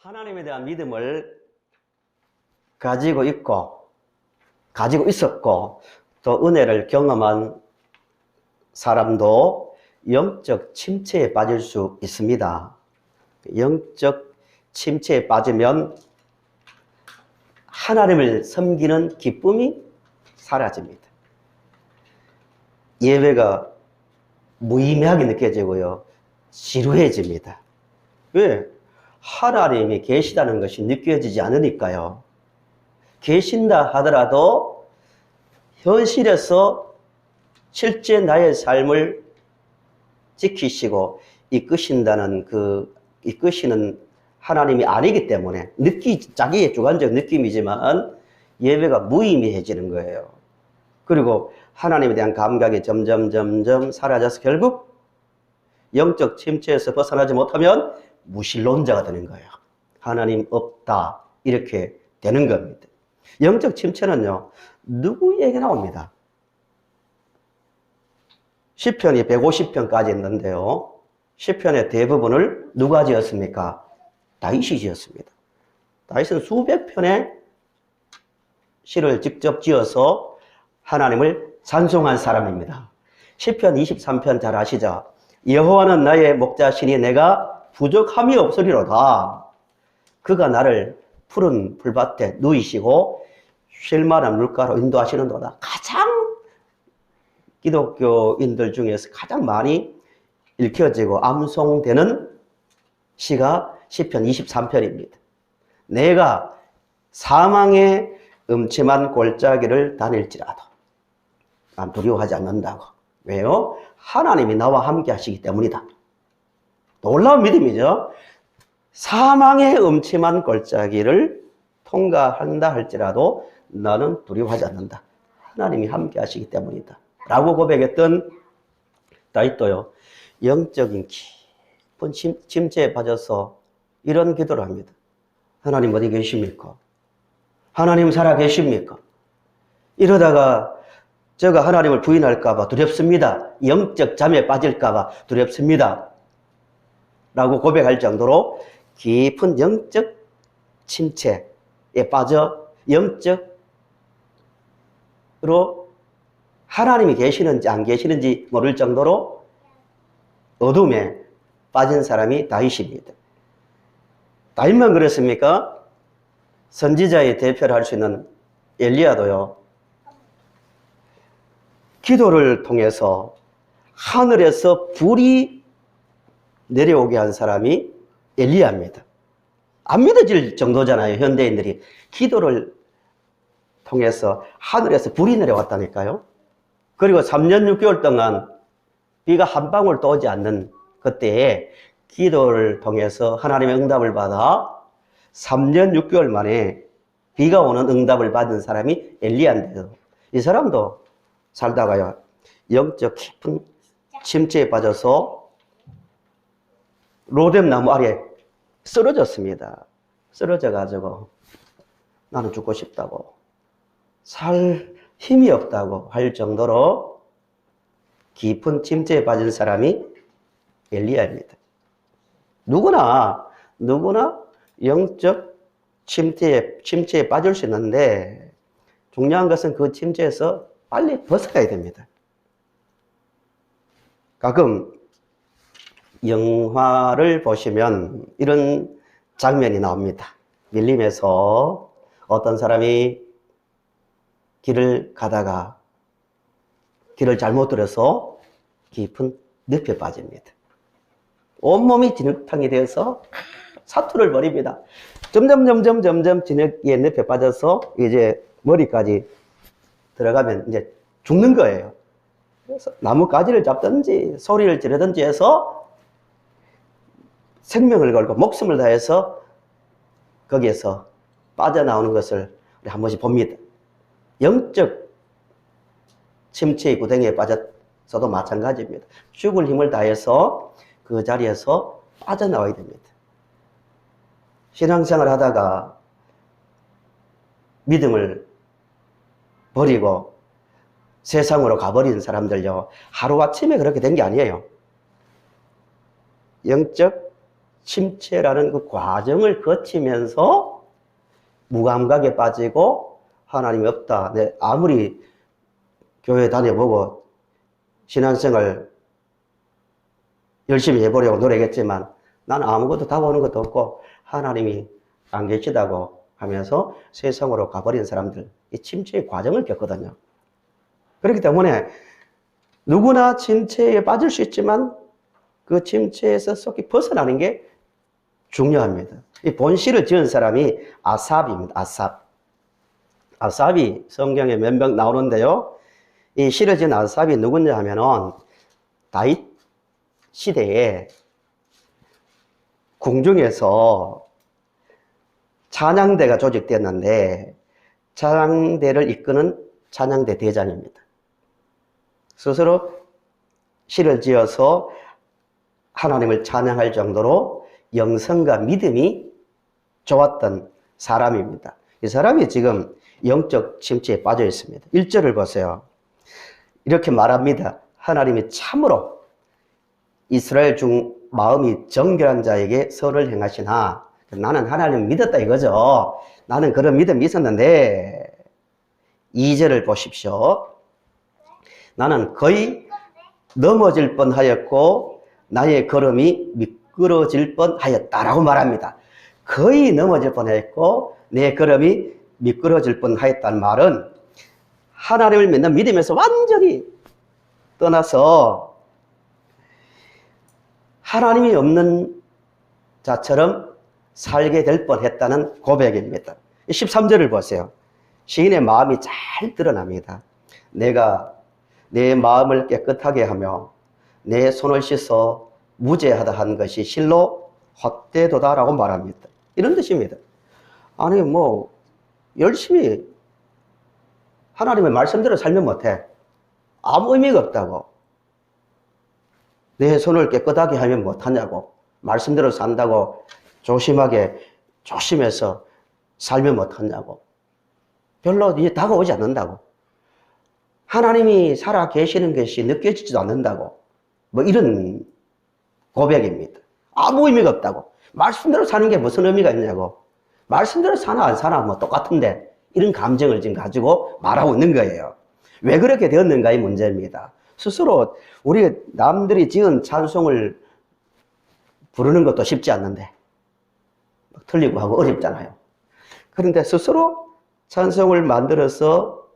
하나님에 대한 믿음을 가지고 있었고 또 은혜를 경험한 사람도 영적 침체에 빠질 수 있습니다. 영적 침체에 빠지면 하나님을 섬기는 기쁨이 사라집니다. 예배가 무의미하게 느껴지고요. 지루해집니다. 왜? 하나님이 계시다는 것이 느껴지지 않으니까요. 계신다 하더라도 현실에서 실제 나의 삶을 지키시고 이끄시는 하나님이 아니기 때문에 자기의 주관적 느낌이지만 예배가 무의미해지는 거예요. 그리고 하나님에 대한 감각이 점점 사라져서 결국 영적 침체에서 벗어나지 못하면 무신론자가 되는 거예요. 하나님 없다 이렇게 되는 겁니다. 영적 침체는요 누구에게 나옵니다. 시편이 150편까지 있는데요. 시편의 대부분을 누가 지었습니까? 다윗이 지었습니다. 다윗은 수백 편의 시를 직접 지어서 하나님을 찬송한 사람입니다. 시편 23편 잘 아시죠? 여호와는 나의 목자시니 내가 부족함이 없으리로다. 그가 나를 푸른 풀밭에 누이시고 쉴 만한 물가로 인도하시는도다. 가장 기독교인들 중에서 가장 많이 읽혀지고 암송되는 시가 시편 23편입니다. 내가 사망의 음침한 골짜기를 다닐지라도 난 두려워하지 않는다고. 왜요? 하나님이 나와 함께 하시기 때문이다. 놀라운 믿음이죠. 사망의 음침한 골짜기를 통과한다 할지라도 나는 두려워하지 않는다. 하나님이 함께 하시기 때문이다. 라고 고백했던 다윗도요. 영적인 깊은 침체에 빠져서 이런 기도를 합니다. 하나님 어디 계십니까? 하나님 살아 계십니까? 이러다가 제가 하나님을 부인할까 봐 두렵습니다. 영적 잠에 빠질까 봐 두렵습니다. 라고 고백할 정도로 깊은 영적 침체에 빠져 영적으로 하나님이 계시는지 안 계시는지 모를 정도로 어둠에 빠진 사람이 다윗입니다. 다윗만 그랬습니까? 선지자의 대표를 할 수 있는 엘리야도요. 기도를 통해서 하늘에서 불이 내려오게 한 사람이 엘리야입니다. 안 믿어질 정도잖아요. 현대인들이. 기도를 통해서 하늘에서 불이 내려왔다니까요. 그리고 3년 6개월 동안 비가 한 방울도 오지 않는 그때에 기도를 통해서 하나님의 응답을 받아 3년 6개월 만에 비가 오는 응답을 받은 사람이 엘리야인데요. 이 사람도 살다가요 영적 깊은 침체에 빠져서 로뎀 나무 아래 쓰러졌습니다. 쓰러져가지고 나는 죽고 싶다고, 살 힘이 없다고 할 정도로 깊은 침체에 빠진 사람이 엘리야입니다. 누구나 영적 침체에 빠질 수 있는데 중요한 것은 그 침체에서 빨리 벗어나야 됩니다. 가끔 영화를 보시면 이런 장면이 나옵니다. 밀림에서 어떤 사람이 길을 가다가 길을 잘못 들어서 깊은 늪에 빠집니다. 온몸이 진흙탕이 되어서 사투를 벌입니다. 점점 진흙의 늪에 빠져서 이제 머리까지 들어가면 이제 죽는 거예요. 그래서 나뭇가지를 잡든지 소리를 지르든지 해서 생명을 걸고 목숨을 다해서 거기에서 빠져나오는 것을 우리 한 번씩 봅니다. 영적 침체의 구덩이에 빠졌어도 마찬가지입니다. 죽을 힘을 다해서 그 자리에서 빠져나와야 됩니다. 신앙생활 하다가 믿음을 버리고 세상으로 가버린 사람들요, 하루아침에 그렇게 된 게 아니에요. 영적 침체라는 그 과정을 거치면서 무감각에 빠지고 하나님이 없다. 내 아무리 교회 다녀보고 신앙생활 열심히 해보려고 노력했지만 난 아무것도 다가오는 것도 없고 하나님이 안 계시다고 하면서 세상으로 가버린 사람들, 이 침체의 과정을 겪거든요. 그렇기 때문에 누구나 침체에 빠질 수 있지만 그 침체에서 속히 벗어나는 게 중요합니다. 이 본시를 지은 사람이 아삽입니다. 아삽이 성경에 몇 명 나오는데요. 이 시를 지은 아삽이 누구냐 하면은 다윗 시대에 궁중에서 찬양대가 조직되었는데 찬양대를 이끄는 찬양대 대장입니다. 스스로 시를 지어서 하나님을 찬양할 정도로 영성과 믿음이 좋았던 사람입니다. 이 사람이 지금 영적 침체에 빠져 있습니다. 1절을 보세요. 이렇게 말합니다. 하나님이 참으로 이스라엘 중 마음이 정결한 자에게 선을 행하시나. 나는 하나님을 믿었다 이거죠. 나는 그런 믿음이 있었는데 2절을 보십시오. 나는 거의 넘어질 뻔하였고 나의 걸음이 미끄러질 뻔하였다라고 말합니다. 거의 넘어질 뻔했고 내 걸음이 미끄러질 뻔하였다는 말은 하나님을 믿는 믿음에서 완전히 떠나서 하나님이 없는 자처럼 살게 될 뻔했다는 고백입니다. 13절을 보세요. 시인의 마음이 잘 드러납니다. 내가 내 마음을 깨끗하게 하며 내 손을 씻어 무죄하다 한 것이 실로 헛되도다라고 말합니다. 이런 뜻입니다. 아니 뭐 열심히 하나님의 말씀대로 살면 못해. 아무 의미가 없다고. 내 손을 깨끗하게 하면 못하냐고. 말씀대로 산다고 조심해서 살면 못하냐고. 별로 이제 다가오지 않는다고. 하나님이 살아 계시는 것이 느껴지지도 않는다고. 뭐 이런 고백입니다. 아무 의미가 없다고. 말씀대로 사는 게 무슨 의미가 있냐고. 말씀대로 사나 안 사나 뭐 똑같은데 이런 감정을 지금 가지고 말하고 있는 거예요. 왜 그렇게 되었는가의 문제입니다. 스스로 우리 남들이 지은 찬송을 부르는 것도 쉽지 않는데 틀리고 하고 어렵잖아요. 그런데 스스로 찬송을 만들어서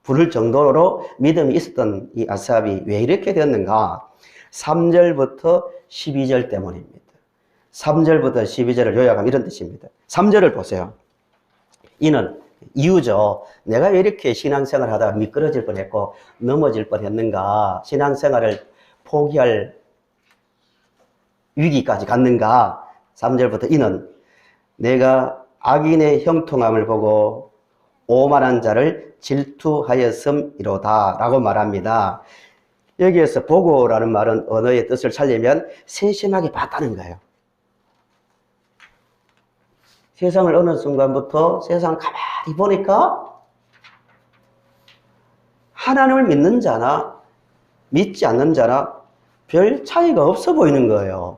부를 정도로 믿음이 있었던 이 아삽이 왜 이렇게 되었는가? 3절부터 12절 때문입니다. 3절부터 12절을 요약하면 이런 뜻입니다. 3절을 보세요. 이는 이유죠. 내가 왜 이렇게 신앙생활을 하다가 미끄러질 뻔했고 넘어질 뻔했는가? 신앙생활을 포기할 위기까지 갔는가? 3절부터 이는 내가 악인의 형통함을 보고 오만한 자를 질투하였음이로다 라고 말합니다. 여기에서 보고라는 말은 언어의 뜻을 살리면 세심하게 봤다는 거예요. 세상을 어느 순간부터 세상을 가만히 보니까 하나님을 믿는 자나 믿지 않는 자나 별 차이가 없어 보이는 거예요.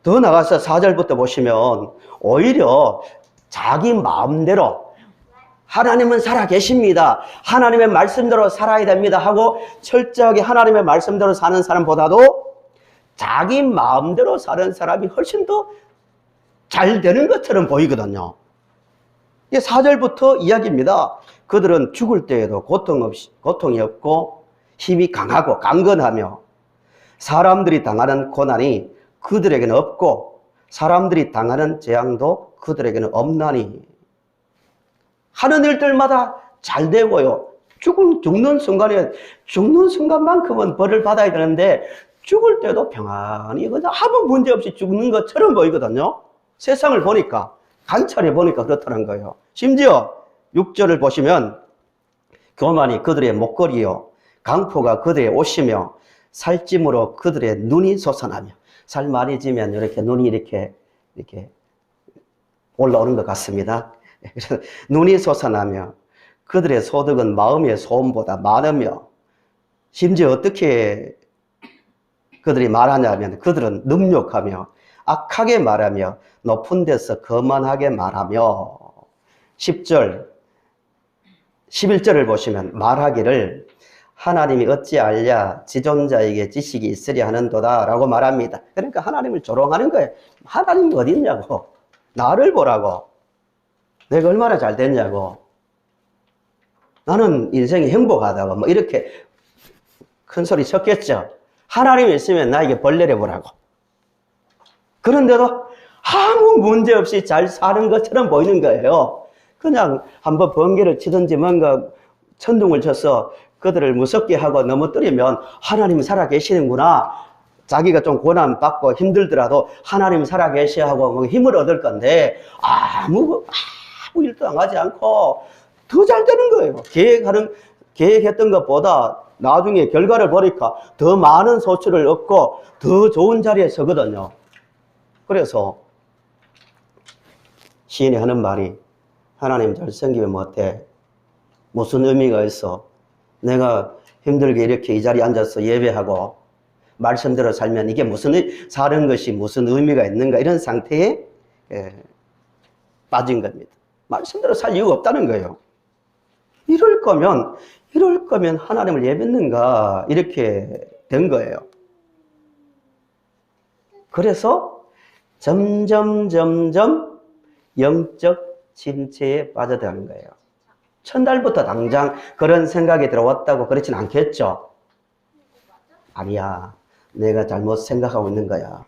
더 나가서 4절부터 보시면 오히려 자기 마음대로 하나님은 살아 계십니다. 하나님의 말씀대로 살아야 됩니다 하고 철저하게 하나님의 말씀대로 사는 사람보다도 자기 마음대로 사는 사람이 훨씬 더 잘 되는 것처럼 보이거든요. 이게 4절부터 이야기입니다. 그들은 죽을 때에도 고통이 없고 힘이 강하고 강건하며 사람들이 당하는 고난이 그들에게는 없고 사람들이 당하는 재앙도 그들에게는 없나니. 하는 일들마다 잘 되고요. 죽는 순간만큼은 벌을 받아야 되는데 죽을 때도 평안히 그냥 아무 문제 없이 죽는 것처럼 보이거든요. 세상을 보니까, 관찰해 보니까 그렇다는 거예요. 심지어 6절을 보시면 교만이 그들의 목걸이요 강포가 그들의 옷이며 살찜으로 그들의 눈이 솟아나며. 살 많이 지면 이렇게 눈이 이렇게 올라오는 것 같습니다. 그래서 눈이 솟아나며 그들의 소득은 마음의 소음보다 많으며 심지어 어떻게 그들이 말하냐면 그들은 능욕하며 악하게 말하며 높은 데서 거만하게 말하며 10절 11절을 보시면 말하기를 하나님이 어찌 알랴 지존자에게 지식이 있으려 하는도다 라고 말합니다. 그러니까 하나님을 조롱하는 거예요. 하나님이 어디 있냐고, 나를 보라고, 내가 얼마나 잘 됐냐고, 나는 인생이 행복하다고 뭐 이렇게 큰 소리 쳤겠죠. 하나님이 있으면 나에게 벌 내려보라고. 그런데도 아무 문제 없이 잘 사는 것처럼 보이는 거예요. 그냥 한번 번개를 치든지 뭔가 천둥을 쳐서 그들을 무섭게 하고 넘어뜨리면 하나님이 살아계시는구나. 자기가 좀 고난받고 힘들더라도 하나님이 살아계셔 하고 힘을 얻을 건데 아무 일도 안 하지 않고 더 잘 되는 거예요. 계획했던 것보다 나중에 결과를 보니까 더 많은 소출을 얻고 더 좋은 자리에 서거든요. 그래서 시인이 하는 말이 하나님 잘 섬기면 못해. 무슨 의미가 있어? 내가 힘들게 이렇게 이 자리에 앉아서 예배하고 말씀대로 살면 이게 사는 것이 무슨 의미가 있는가 이런 상태에 빠진 겁니다. 말씀대로 살 이유가 없다는 거예요. 이럴 거면 하나님을 예배했는가 이렇게 된 거예요. 그래서 점점 영적 침체에 빠져들어가는 거예요. 첫날부터 당장 그런 생각이 들어왔다고 그렇진 않겠죠? 아니야. 내가 잘못 생각하고 있는 거야.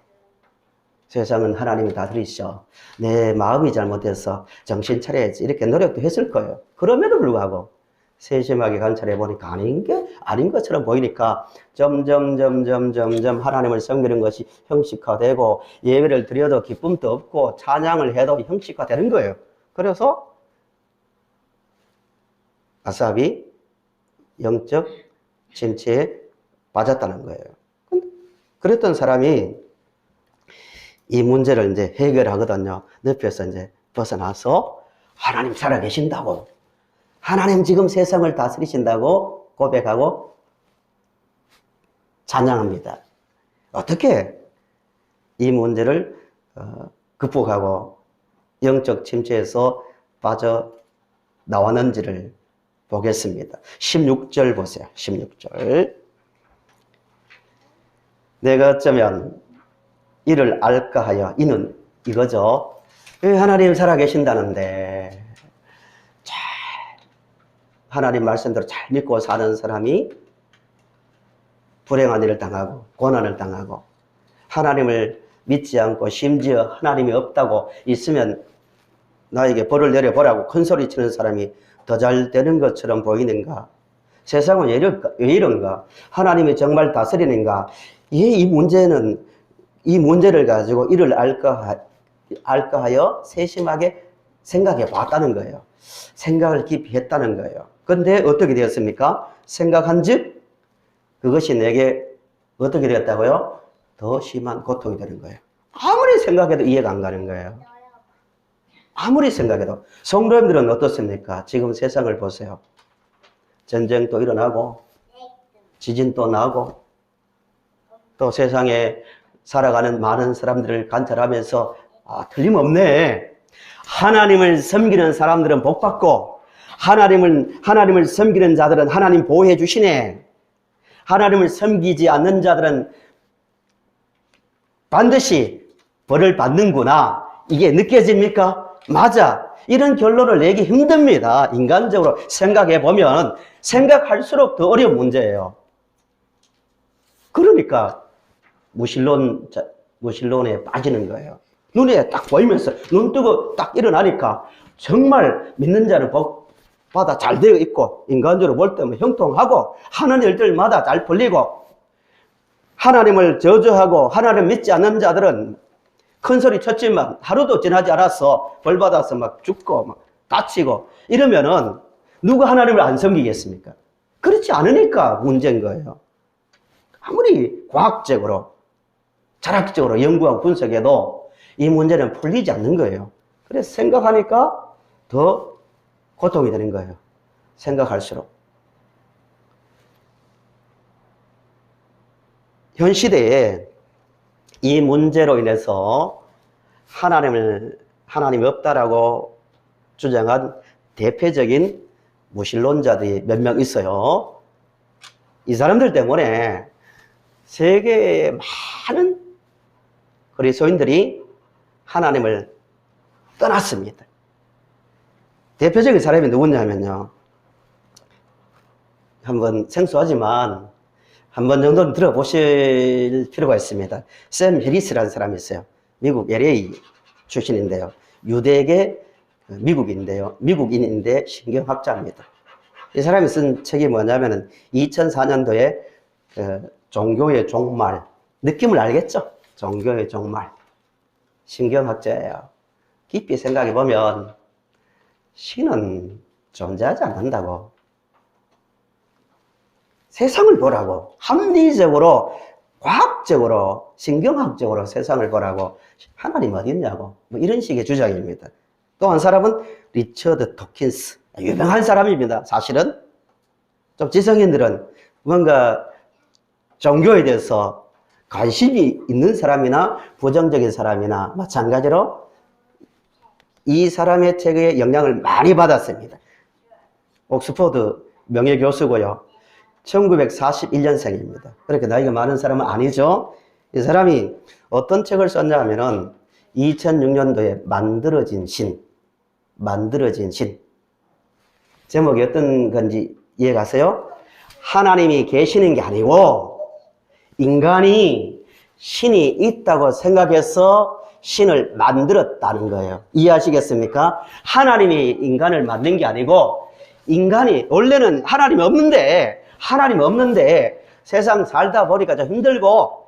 세상은 하나님이 다스리셔. 내 마음이 잘못해서 정신 차려야지. 이렇게 노력도 했을 거예요. 그럼에도 불구하고 세심하게 관찰해 보니까 아닌 것처럼 보이니까 점점 하나님을 섬기는 것이 형식화되고 예배를 드려도 기쁨도 없고 찬양을 해도 형식화되는 거예요. 그래서 아삽이 영적 침체에 빠졌다는 거예요. 그랬던 사람이 이 문제를 이제 해결하거든요. 늪에서 이제 벗어나서 하나님 살아계신다고, 하나님 지금 세상을 다스리신다고 고백하고 찬양합니다. 어떻게 이 문제를 극복하고 영적 침체에서 빠져나왔는지를 보겠습니다. 16절 보세요. 16절. 내가 어쩌면 이를 알까 하여, 이는 이거죠. 하나님 살아계신다는데 하나님 말씀대로 잘 믿고 사는 사람이 불행한 일을 당하고 고난을 당하고 하나님을 믿지 않고 심지어 하나님이 없다고 있으면 나에게 벌을 내려보라고 큰 소리 치는 사람이 더 잘 되는 것처럼 보이는가? 세상은 왜 이런가? 하나님이 정말 다스리는가? 이 문제를 가지고 이를 알까 하여 세심하게 생각해 봤다는 거예요. 생각을 깊이 했다는 거예요. 근데 어떻게 되었습니까? 생각한 즉 그것이 내게 어떻게 되었다고요? 더 심한 고통이 되는 거예요. 아무리 생각해도 이해가 안 가는 거예요. 아무리 생각해도. 성도님들은 어떻습니까? 지금 세상을 보세요. 전쟁도 일어나고 지진도 나고 또 세상에 살아가는 많은 사람들을 관찰하면서 틀림없네. 하나님을 섬기는 사람들은 복받고 하나님을 섬기는 자들은 하나님 보호해 주시네. 하나님을 섬기지 않는 자들은 반드시 벌을 받는구나. 이게 느껴집니까? 맞아. 이런 결론을 내기 힘듭니다. 인간적으로 생각해 보면 생각할수록 더 어려운 문제예요. 그러니까 무신론에 빠지는 거예요. 눈에 딱 보이면서 눈 뜨고 딱 일어나니까 정말 믿는 자는 복받아 잘 되어 있고 인간적으로 볼 때면 형통하고 하는 일들마다 잘 풀리고 하나님을 저주하고 하나님 믿지 않는 자들은 큰 소리 쳤지만 하루도 지나지 않았어 벌 받아서 막 죽고 막 다치고 이러면은 누가 하나님을 안 섬기겠습니까? 그렇지 않으니까 문제인 거예요. 아무리 과학적으로 철학적으로 연구하고 분석해도 이 문제는 풀리지 않는 거예요. 그래서 생각하니까 더 고통이 되는 거예요. 생각할수록. 현 시대에 이 문제로 인해서 하나님이 없다라고 주장한 대표적인 무신론자들이 몇 명 있어요. 이 사람들 때문에 세계의 많은 그리스도인들이 하나님을 떠났습니다. 대표적인 사람이 누구냐면요. 한번 생소하지만 한 번 정도는 들어보실 필요가 있습니다. 샘 해리스라는 사람이 있어요. 미국 LA 출신인데요. 유대계 미국인인데 신경학자입니다. 이 사람이 쓴 책이 뭐냐면은 2004년도에 종교의 종말, 느낌을 알겠죠? 종교의 종말. 신경학자예요. 깊이 생각해 보면 신은 존재하지 않는다고. 세상을 보라고, 합리적으로, 과학적으로, 신경학적으로 세상을 보라고, 하나님 어디 있냐고, 뭐 이런 식의 주장입니다. 또 한 사람은 리처드 도킨스, 유명한 사람입니다. 사실은 좀 지성인들은 뭔가 종교에 대해서 관심이 있는 사람이나 부정적인 사람이나 마찬가지로 이 사람의 책에 영향을 많이 받았습니다. 옥스퍼드 명예교수고요. 1941년생입니다. 그렇게 나이가 많은 사람은 아니죠. 이 사람이 어떤 책을 썼냐 하면은 2006년도에 만들어진 신. 제목이 어떤 건지 이해가세요? 하나님이 계시는 게 아니고 인간이 신이 있다고 생각해서 신을 만들었다는 거예요. 이해하시겠습니까? 하나님이 인간을 만든 게 아니고 인간이 원래는 하나님이 없는데 세상 살다 보니까 좀 힘들고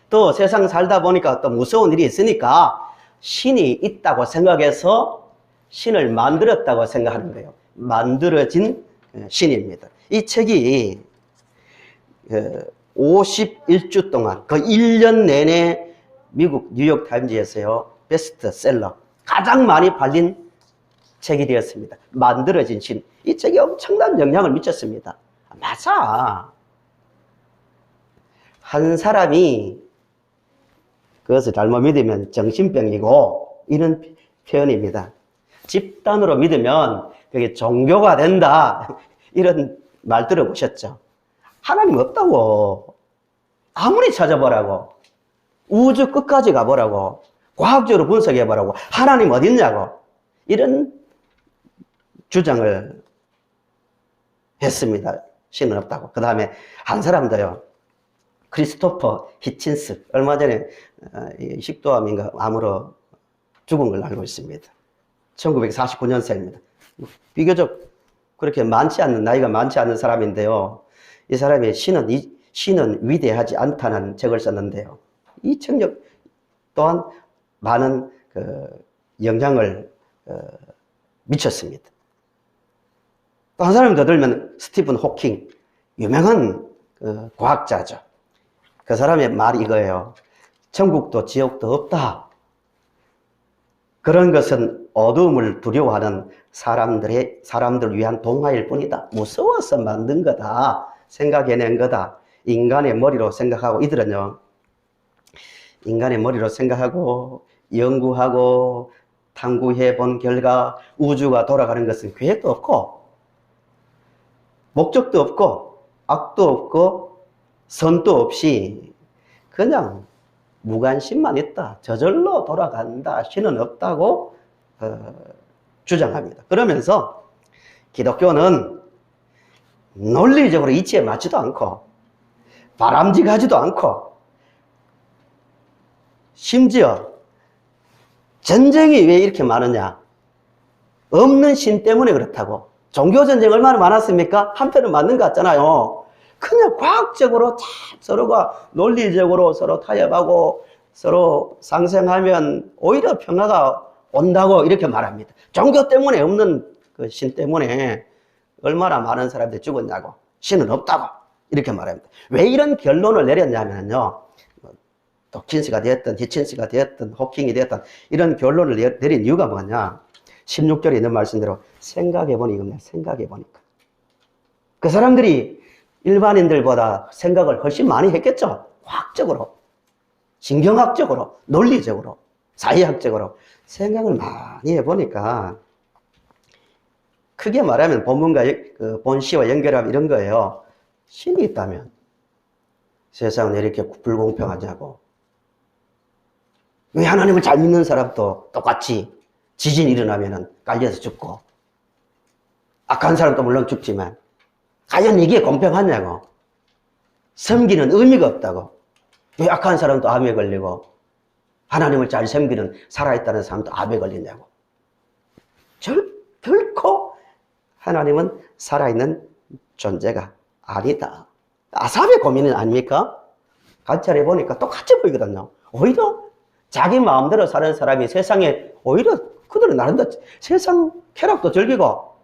또 세상 살다 보니까 또 무서운 일이 있으니까 신이 있다고 생각해서 신을 만들었다고 생각하는 거예요. 만들어진 신입니다. 이 책이 51주 동안 그 1년 내내 미국 뉴욕타임즈에서요 베스트셀러 가장 많이 팔린 책이 되었습니다. 만들어진 신. 이 책이 엄청난 영향을 미쳤습니다. 맞아. 한 사람이 그것을 잘못 믿으면 정신병이고 이런 표현입니다. 집단으로 믿으면 그게 종교가 된다. 이런 말 들어보셨죠? 하나님 없다고. 아무리 찾아보라고. 우주 끝까지 가보라고. 과학적으로 분석해보라고. 하나님 어디 있냐고. 이런 주장을 했습니다. 신은 없다고. 그 다음에 한 사람도요. 크리스토퍼 히친스. 얼마 전에 식도암인가 암으로 죽은 걸 알고 있습니다. 1949년생입니다. 비교적 그렇게 나이가 많지 않은 사람인데요. 이 사람이 신은 위대하지 않다는 책을 썼는데요. 이 책 또한 많은 영향을 미쳤습니다. 또 한 사람이 더 들면 스티븐 호킹, 유명한 과학자죠. 그 사람의 말이 이거예요. 천국도 지옥도 없다. 그런 것은 어둠을 두려워하는 사람들을 위한 동화일 뿐이다. 무서워서 만든 거다. 생각해낸 거다. 인간의 머리로 생각하고, 이들은요, 인간의 머리로 생각하고, 연구하고, 탐구해 본 결과 우주가 돌아가는 것은 계획도 없고, 목적도 없고, 악도 없고, 선도 없이, 그냥 무관심만 있다. 저절로 돌아간다. 신은 없다고 주장합니다. 그러면서 기독교는 논리적으로 이치에 맞지도 않고 바람직하지도 않고 심지어 전쟁이 왜 이렇게 많으냐? 없는 신 때문에 그렇다고. 종교전쟁 얼마나 많았습니까? 한편은 맞는 것 같잖아요. 그냥 과학적으로 서로가 논리적으로 서로 타협하고 서로 상생하면 오히려 평화가 온다고 이렇게 말합니다. 종교 때문에 없는 그 신 때문에 얼마나 많은 사람들이 죽었냐고. 신은 없다고 이렇게 말합니다. 왜 이런 결론을 내렸냐면요. 도킨스가 되었든 히친스가 되었든 호킹이 되었든 이런 결론을 내린 이유가 뭐냐. 16절에 있는 말씀대로 생각해보니 이겁니다. 생각해보니까. 그 사람들이 일반인들보다 생각을 훨씬 많이 했겠죠. 과학적으로, 신경학적으로, 논리적으로, 사회학적으로 생각을 많이 해보니까 크게 말하면 본문과 그 본시와 연결하면 이런 거예요. 신이 있다면 세상은 왜 이렇게 불공평하냐고. 왜 하나님을 잘 믿는 사람도 똑같이 지진이 일어나면 깔려서 죽고, 악한 사람도 물론 죽지만, 과연 이게 공평하냐고. 섬기는 의미가 없다고. 왜 악한 사람도 암에 걸리고, 하나님을 잘 섬기는 살아있다는 사람도 암에 걸리냐고. 결코 하나님은 살아있는 존재가 아니다. 아삽의 고민은 아닙니까? 관찰해 보니까 똑같이 보이거든요. 오히려 자기 마음대로 사는 사람이 세상에 오히려 그들은 나름대로 세상 쾌락도 즐기고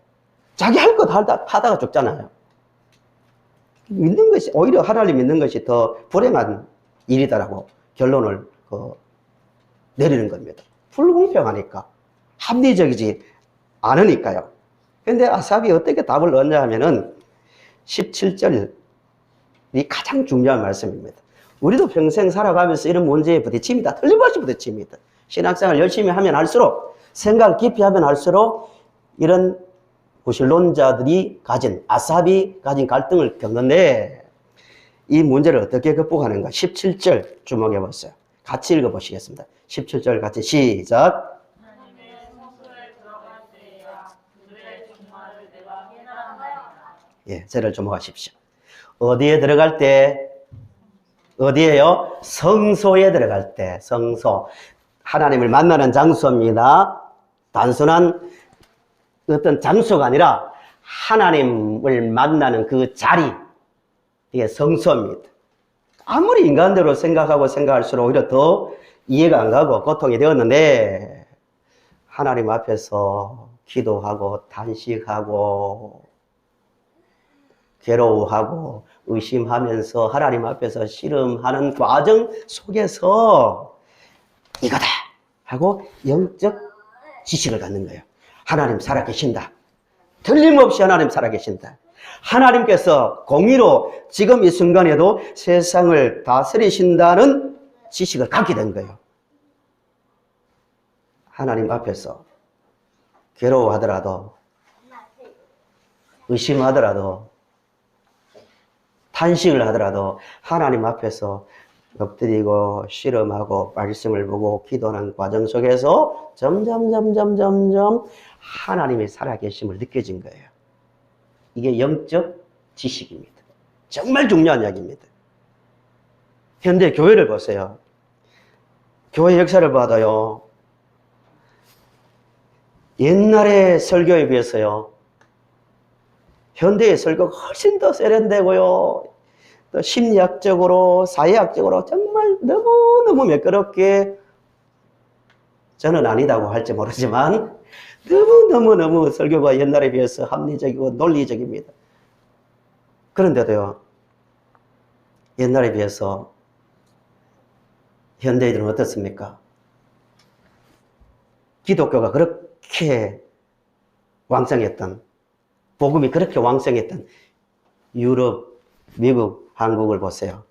자기 할 것 하다가 죽잖아요. 믿는 것이, 오히려 하나님 믿는 것이 더 불행한 일이다라고 결론을 내리는 겁니다. 불공평하니까. 합리적이지 않으니까요. 근데 아삽이 어떻게 답을 얻냐 하면은 17절이 가장 중요한 말씀입니다. 우리도 평생 살아가면서 이런 문제에 부딪힙니다. 틀림없이 부딪힙니다. 신학생활 열심히 하면 할수록, 생각을 깊이 하면 할수록 이런 구실론자들이 가진, 아삽이 가진 갈등을 겪는데 이 문제를 어떻게 극복하는가? 17절 주목해 보세요. 같이 읽어 보시겠습니다. 17절 같이 시작. 하나님의 성소에 들어갈 때에야 그들의 종말을 내가 해나가리라. 예, 저를 주목하십시오. 어디에 들어갈 때? 어디에요? 성소에 들어갈 때. 성소. 하나님을 만나는 장소입니다. 단순한 어떤 장소가 아니라 하나님을 만나는 그 자리. 이게 성소입니다. 아무리 인간대로 생각하고 생각할수록 오히려 더 이해가 안 가고 고통이 되었는데, 하나님 앞에서 기도하고 탄식하고 괴로워하고 의심하면서 하나님 앞에서 씨름하는 과정 속에서 이거다 하고 영적 지식을 갖는 거예요. 하나님 살아계신다. 틀림없이 하나님 살아계신다. 하나님께서 공의로 지금 이 순간에도 세상을 다스리신다는 지식을 갖게 된 거예요. 하나님 앞에서 괴로워하더라도, 의심하더라도, 탄식을 하더라도 하나님 앞에서 엎드리고 씨름하고 말씀을 보고 기도하는 과정 속에서 점점 하나님의 살아계심을 느껴진 거예요. 이게 영적 지식입니다. 정말 중요한 이야기입니다. 현대 교회를 보세요. 교회 역사를 봐도요, 옛날의 설교에 비해서요, 현대의 설교가 훨씬 더 세련되고요, 또 심리학적으로, 사회학적으로 정말 너무너무 매끄럽게, 저는 아니다고 할지 모르지만 너무 설교가 옛날에 비해서 합리적이고 논리적입니다. 그런데도요, 옛날에 비해서 현대인들은 어떻습니까? 기독교가 그렇게 왕성했던, 복음이 그렇게 왕성했던 유럽, 미국, 한국을 보세요.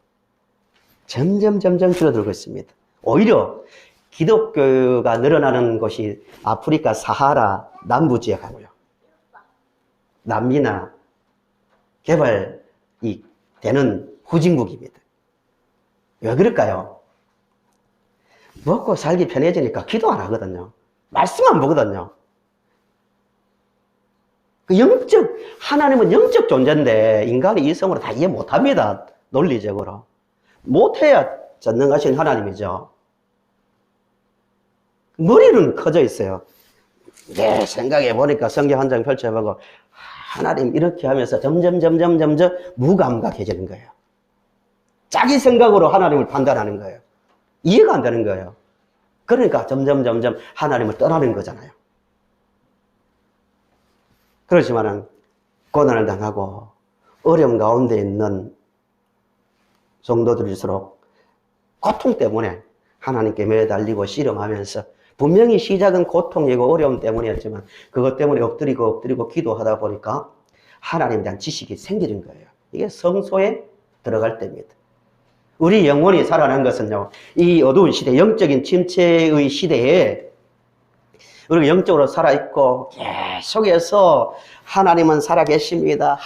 점점 줄어들고 있습니다. 오히려 기독교가 늘어나는 곳이 아프리카 사하라 남부 지역하고요, 남미나 개발이 되는 후진국입니다. 왜 그럴까요? 먹고 살기 편해지니까 기도 안 하거든요. 말씀 안 보거든요. 그 하나님은 영적 존재인데 인간이 이성으로 다 이해 못 합니다. 논리적으로. 못해야 전능하신 하나님이죠. 머리는 커져 있어요. 내 생각해 보니까 성경 한 장 펼쳐보고 하나님 이렇게 하면서 점점 무감각해지는 거예요. 자기 생각으로 하나님을 판단하는 거예요. 이해가 안 되는 거예요. 그러니까 점점 하나님을 떠나는 거잖아요. 그렇지만은 고난을 당하고 어려움 가운데 있는 성도들일수록 고통 때문에 하나님께 매달리고 씨름하면서, 분명히 시작은 고통이고 어려움 때문이었지만 그것 때문에 엎드리고 기도하다 보니까 하나님에 대한 지식이 생기는 거예요. 이게 성소에 들어갈 때입니다. 우리 영혼이 살아난 것은요, 이 어두운 시대, 영적인 침체의 시대에 우리가 영적으로 살아있고 계속해서 하나님은 살아계십니다.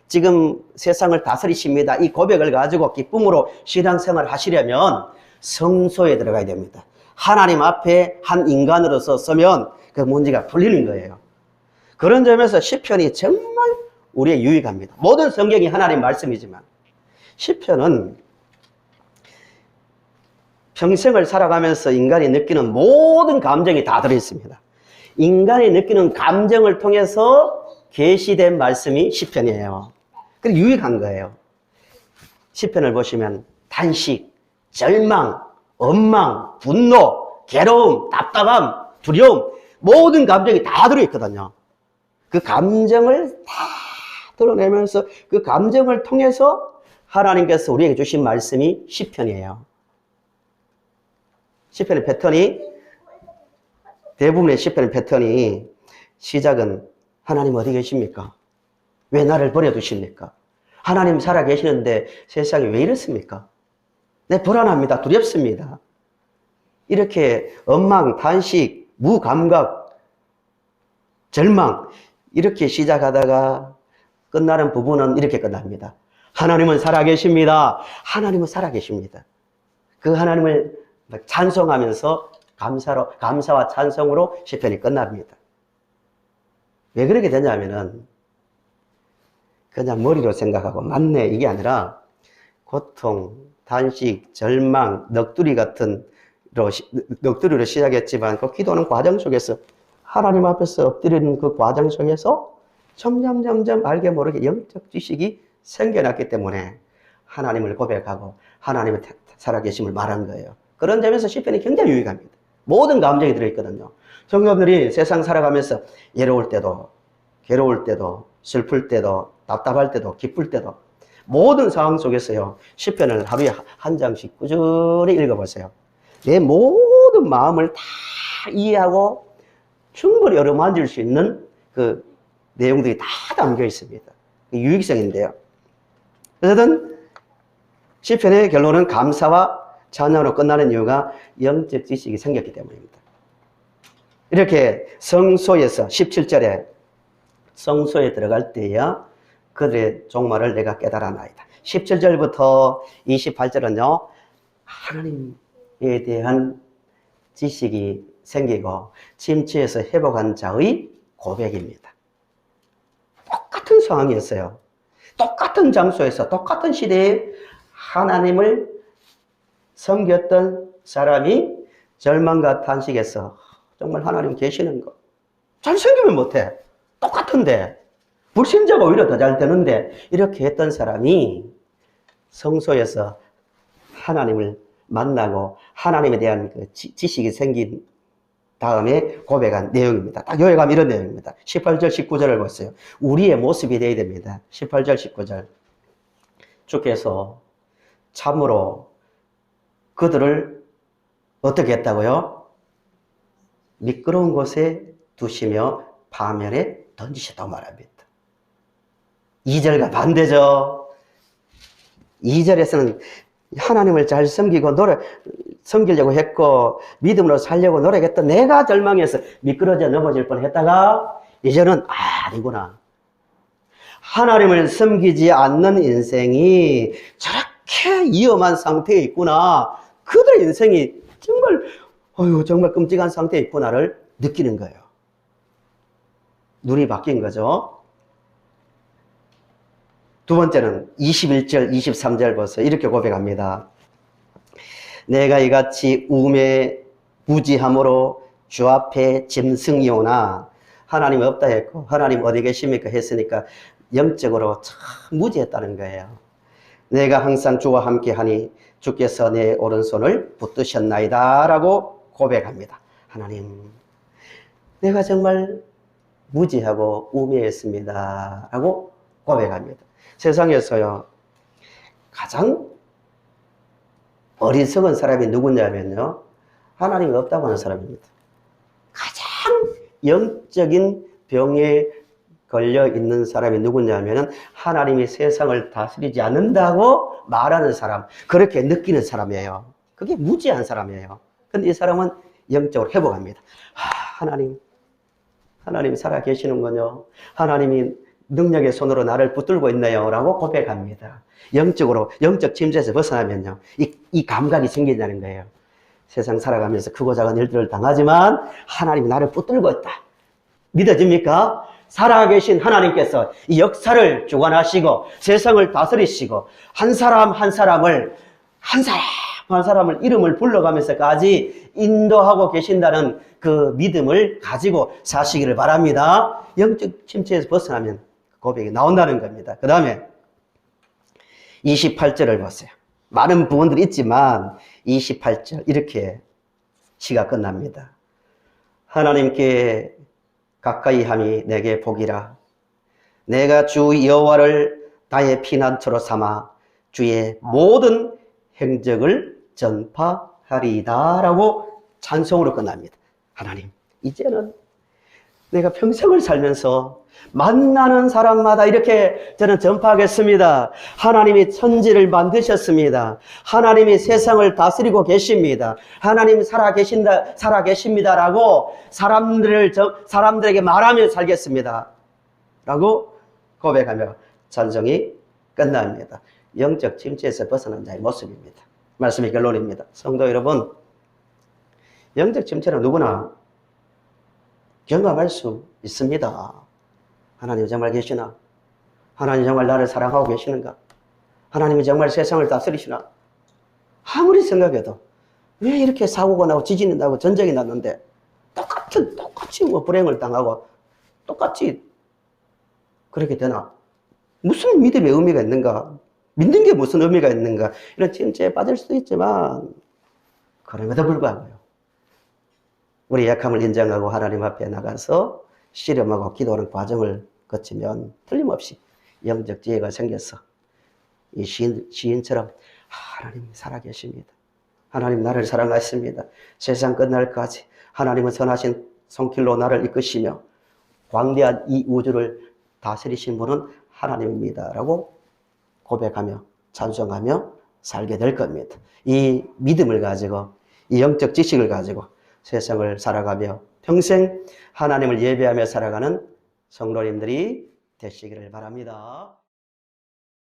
지금 세상을 다스리십니다. 이 고백을 가지고 기쁨으로 신앙생활을 하시려면 성소에 들어가야 됩니다. 하나님 앞에 한 인간으로서 서면 그 문제가 풀리는 거예요. 그런 점에서 시편이 정말 우리의 유익합니다. 모든 성경이 하나님 말씀이지만 시편은 평생을 살아가면서 인간이 느끼는 모든 감정이 다 들어있습니다. 인간이 느끼는 감정을 통해서 계시된 말씀이 시편이에요. 그리고 유익한 거예요. 시편을 보시면 단식, 절망, 원망, 분노, 괴로움, 답답함, 두려움, 모든 감정이 다 들어있거든요. 그 감정을 다 드러내면서 그 감정을 통해서 하나님께서 우리에게 주신 말씀이 시편이에요. 시편의 패턴이, 대부분의 시편의 패턴이 시작은 하나님 어디 계십니까? 왜 나를 버려두십니까? 하나님 살아계시는데 세상이 왜 이렇습니까? 내 불안합니다. 두렵습니다. 이렇게 원망, 단식, 무감각, 절망 이렇게 시작하다가 끝나는 부분은 이렇게 끝납니다. 하나님은 살아계십니다. 하나님은 살아계십니다. 그 하나님을 찬송하면서 감사와 찬송으로 시편이 끝납니다. 왜 그렇게 되냐면은 그냥 머리로 생각하고 맞네 이게 아니라 고통, 단식, 절망, 넋두리로 시작했지만 그 기도하는 과정 속에서 하나님 앞에서 엎드리는 그 과정 속에서 점점 알게 모르게 영적 지식이 생겨났기 때문에 하나님을 고백하고 하나님의 살아계심을 말한 거예요. 그런 점에서 시편이 굉장히 유익합니다. 모든 감정이 들어있거든요. 성도들이 세상 살아가면서 외로울 때도, 괴로울 때도, 슬플 때도, 답답할 때도, 기쁠 때도 모든 상황 속에서요. 시편을 하루에 한 장씩 꾸준히 읽어보세요. 내 모든 마음을 다 이해하고 충분히 어루만질 수 있는 그 내용들이 다 담겨 있습니다. 유익성인데요. 어쨌든 시편의 결론은 감사와 찬양으로 끝나는 이유가 영적 지식이 생겼기 때문입니다. 이렇게 성소에서 17절에 성소에 들어갈 때야 그들의 종말을 내가 깨달았나이다. 17절부터 28절은요. 하나님에 대한 지식이 생기고 침체에서 회복한 자의 고백입니다. 똑같은 상황이었어요. 똑같은 장소에서 똑같은 시대에 하나님을 섬겼던 사람이 절망과 탄식에서 정말 하나님 계시는 거 잘 섬기면 못해. 똑같은데 불신자가 오히려 더 잘 되는데 이렇게 했던 사람이 성소에서 하나님을 만나고 하나님에 대한 그 지식이 생긴 다음에 고백한 내용입니다. 딱 요약하면 이런 내용입니다. 18절, 19절을 보세요. 우리의 모습이 되어야 됩니다. 18절, 19절. 주께서 참으로 그들을 어떻게 했다고요? 미끄러운 곳에 두시며 파멸에 던지셨다고 말합니다. 2절과 반대죠. 2절에서는 하나님을 잘 섬기려고 했고 믿음으로 살려고 노력했던 내가 절망해서 미끄러져 넘어질 뻔했다가 이제는 아니구나. 하나님을 섬기지 않는 인생이 저렇게 위험한 상태에 있구나. 그들의 인생이 정말 끔찍한 상태에 있구나를 느끼는 거예요. 눈이 바뀐 거죠. 두 번째는 21절, 23절 보세요. 이렇게 고백합니다. 내가 이같이 무지함으로 주 앞에 짐승이오나 하나님 없다 했고 하나님 어디 계십니까 했으니까 영적으로 참 무지했다는 거예요. 내가 항상 주와 함께하니 주께서 내 오른손을 붙드셨나이다 라고 고백합니다. 하나님 내가 정말 무지하고 우매했습니다 라고 고백합니다. 세상에서요 가장 어리석은 사람이 누구냐면요 하나님이 없다고 하는 사람입니다. 가장 영적인 병에 걸려 있는 사람이 누구냐면은 하나님이 세상을 다스리지 않는다고 말하는 사람, 그렇게 느끼는 사람이에요. 그게 무지한 사람이에요. 근데 이 사람은 영적으로 회복합니다. 하나님 살아 계시는군요. 하나님이 능력의 손으로 나를 붙들고 있네요. 라고 고백합니다. 영적으로, 영적 침체에서 벗어나면요. 이 감각이 생긴다는 거예요. 세상 살아가면서 크고 작은 일들을 당하지만 하나님이 나를 붙들고 있다. 믿어집니까? 살아계신 하나님께서 이 역사를 주관하시고 세상을 다스리시고 한 사람 한 사람을 이름을 불러가면서까지 인도하고 계신다는 그 믿음을 가지고 사시기를 바랍니다. 영적 침체에서 벗어나면 고백이 나온다는 겁니다. 그 다음에 28절을 보세요. 많은 부분들이 있지만 28절 이렇게 시가 끝납니다. 하나님께 가까이 함이 내게 복이라. 내가 주 여호와를 나의 피난처로 삼아 주의 모든 행적을 전파하리다 라고 찬송으로 끝납니다. 하나님, 이제는 내가 평생을 살면서 만나는 사람마다 이렇게 저는 전파하겠습니다. 하나님이 천지를 만드셨습니다. 하나님이 세상을 다스리고 계십니다. 하나님이 살아계십니다라고 사람들에게 말하며 살겠습니다. 라고 고백하며 찬송이 끝납니다. 영적 침체에서 벗어난 자의 모습입니다. 말씀의 결론입니다. 성도 여러분, 영적 침체는 누구나 경험할 수 있습니다. 하나님 정말 계시나? 하나님 정말 나를 사랑하고 계시는가? 하나님이 정말 세상을 다스리시나? 아무리 생각해도 왜 이렇게 사고가 나고 지진이 나고 전쟁이 났는데 똑같이 불행을 당하고 똑같이 그렇게 되나? 무슨 믿음의 의미가 있는가? 믿는 게 무슨 의미가 있는가? 이런 침체에 빠질 수도 있지만 그럼에도 불구하고요. 우리 약함을 인정하고 하나님 앞에 나가서 씨름하고 기도하는 과정을 거치면 틀림없이 영적 지혜가 생겨서 이 시인처럼 하나님 살아계십니다. 하나님 나를 사랑하십니다. 세상 끝날까지 하나님은 선하신 손길로 나를 이끄시며 광대한 이 우주를 다스리신 분은 하나님입니다. 라고 고백하며 찬송하며 살게 될 겁니다. 이 믿음을 가지고 이 영적 지식을 가지고 세상을 살아가며 평생 하나님을 예배하며 살아가는 성도님들이 되시기를 바랍니다.